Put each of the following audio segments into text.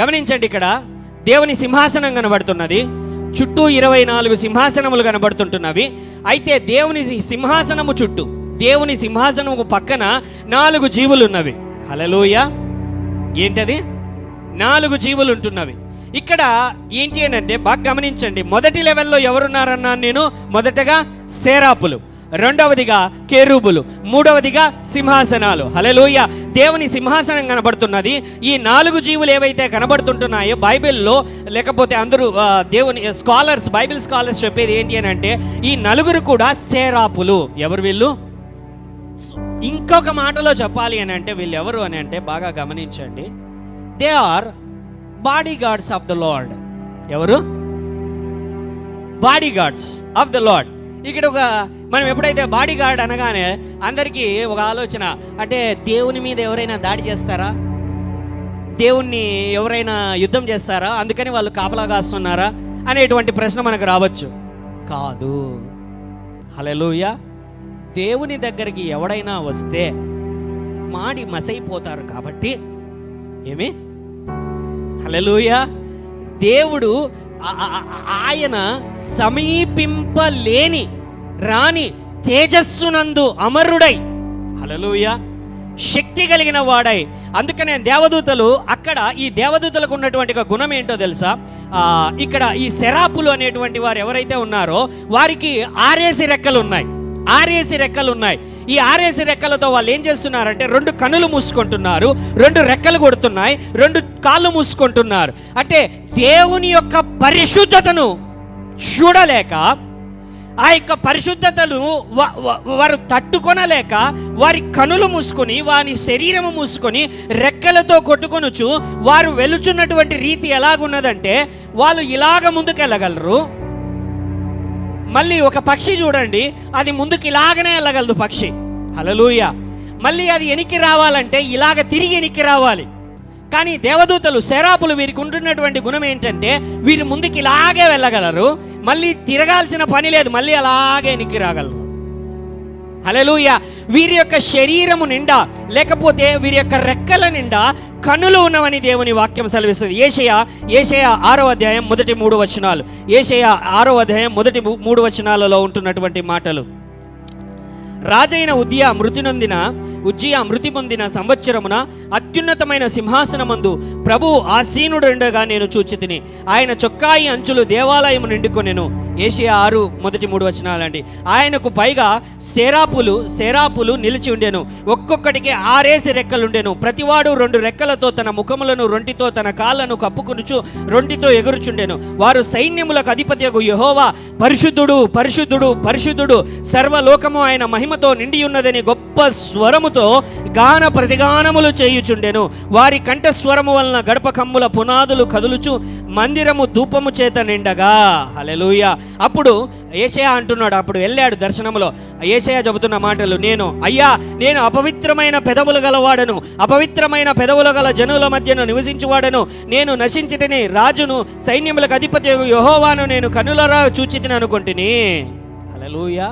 గమనించండి, ఇక్కడ దేవుని సింహాసనం కనబడుతున్నది, చుట్టూ 24 సింహాసనములు కనబడుతుంటున్నవి. అయితే దేవుని సింహాసనము చుట్టూ, దేవుని సింహాసనము పక్కన 4 జీవులు ఉన్నవి. హల్లెలూయా. ఏంటది? 4 జీవులు ఉంటున్నవి. ఇక్కడ ఏంటి అని అంటే బాగా గమనించండి. మొదటి లెవెల్లో ఎవరున్నారన్నాను నేను? మొదటగా సేరాపులు, రెండవదిగా కెరూబులు, మూడవదిగా సింహాసనాలు. హల్లెలూయా. దేవుని సింహాసనం కనబడుతున్నది. ఈ 4 జీవులు ఏవైతే కనబడుతుంటున్నాయో బైబిల్లో, లేకపోతే అందరూ దేవుని స్కాలర్స్, బైబిల్ స్కాలర్స్ చెప్పేది ఏంటి అని అంటే ఈ 4 కూడా సేరాపులు. ఎవరు వీళ్ళు? ఇంకొక మాటలో చెప్పాలి అని అంటే వీళ్ళు ఎవరు అని అంటే బాగా గమనించండి, they are bodyguards of the lord. ఎవరు? Bodyguards of the lord. ఇక్కడ మనం ఎప్పుడైతే బాడీ గార్డ్ అనగానే అందరికీ ఒక ఆలోచన, అంటే దేవుని మీద ఎవరైనా దాడి చేస్తారా, దేవుణ్ణి ఎవరైనా యుద్ధం చేస్తారా, అందుకని వాళ్ళు కాపలా కాస్తున్నారా అనేటువంటి ప్రశ్న మనకు రావచ్చు. కాదు. హల్లెలూయా. దేవుని దగ్గరికి ఎవడైనా వస్తే మాడి మసైపోతారు కాబట్టి ఏమి? హల్లెలూయా. దేవుడు ఆయన సమీపింపలేని రాని తేజస్సునందు అమరుడై, హల్లెలూయా, శక్తి కలిగిన వాడై. అందుకనే దేవదూతలు, అక్కడ ఈ దేవదూతలకు ఉన్నటువంటి ఒక గుణం ఏంటో తెలుసా? ఇక్కడ ఈ సెరాపులు అనేటువంటి వారు ఎవరైతే ఉన్నారో వారికి 6 రెక్కలు ఉన్నాయి. 6 రెక్కలు ఉన్నాయి. ఈ 6 రెక్కలతో వాళ్ళు ఏం చేస్తున్నారంటే 2 కన్నులు మూసుకుంటున్నారు, 2 రెక్కలు కొడుతున్నాయి, 2 కాళ్ళు మూసుకుంటున్నారు. అంటే దేవుని యొక్క పరిశుద్ధతను చూడలేక, ఆ యొక్క పరిశుద్ధతను వారు తట్టుకొనలేక వారి కనులు మూసుకొని, వారి శరీరము మూసుకొని రెక్కలతో కొట్టుకొనుచు వారు వెలుచున్నటువంటి రీతి ఎలాగున్నదంటే వాళ్ళు ఇలాగ ముందుకెళ్ళగలరు. మళ్ళీ ఒక పక్షి చూడండి, అది ముందుకు ఇలాగనే వెళ్ళగలదు పక్షి. హల్లెలూయా. మళ్ళీ అది వెనక్కి రావాలంటే ఇలాగ తిరిగి వెనక్కి రావాలి. కానీ దేవదూతలు, సెరాపులు, వీరికి ఉంటున్నటువంటి గుణం ఏంటంటే వీరు ముందుకు ఇలాగే వెళ్ళగలరు, మళ్ళీ తిరగాల్సిన పని లేదు, మళ్ళీ అలాగే వెనక్కి రాగలరు. హల్లెలూయా. వీరి యొక్క శరీరము నిండా, లేకపోతే వీరి యొక్క రెక్కల నిండా కన్నులు ఉన్నవని దేవుని వాక్యం సెలవిస్తుంది. యేషయా 6వ అధ్యాయం మొదటి 3 వచనాలు. యేషయా 6వ అధ్యాయం మొదటి 3 వచనాలలో ఉంటున్నటువంటి మాటలు. రాజైన ఉజ్జియా మృతి పొందిన సంవత్సరమున అత్యున్నతమైన సింహాసనమందు ప్రభువు ఆసీనుడుండగా నేను చూచితిని. ఆయన చొక్కాయి అంచులు దేవాలయము నిండుకొనెను. యేషయా 6 మొదటి 3 వచనాలండి. ఆయనకు పైగా సేరాపులు నిలిచి ఉండెను. ఒక్కొక్కటికి 6 రెక్కలుండెను. ప్రతివాడు 2 రెక్కలతో తన ముఖములను, రొంటితో తన కాళ్ళను కప్పుకొనుచు రొంటితో ఎగురుచుండెను. వారు సైన్యములకు అధిపతియగు యెహోవా పరిశుద్ధుడు, పరిశుద్ధుడు, పరిశుద్ధుడు, సర్వలోకము ఆయన మహిమతో నిండి ఉన్నదని గొప్ప స్వరముతో గాన ప్రతిగానములు చేయుచుండెను. వారి కంఠ స్వరము వలన గడప కమ్ముల పునాదులు కదులుచు మందిరము ధూపము చేత నిండగా. హల్లెలూయా. అప్పుడు యేషయా అంటున్నాడు, అప్పుడు వెళ్ళాడు దర్శనములో. యేషయా చెబుతున్న మాటలు, నేను అపవిత్రమైన పెదవులు గలవాడను, అపవిత్రమైన పెదవులు గల జనుల మధ్యను నివసించువాడను. నేను నశించితిని, రాజును, సైన్యములకు అధిపతి యెహోవాను నేను కన్నులరా చూచితిని అనుకుంటుని. హల్లెలూయా.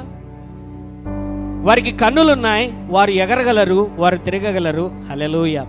వారికి కన్నులున్నాయి, వారు ఎగరగలరు, వారు తిరగగలరు. హల్లెలూయా.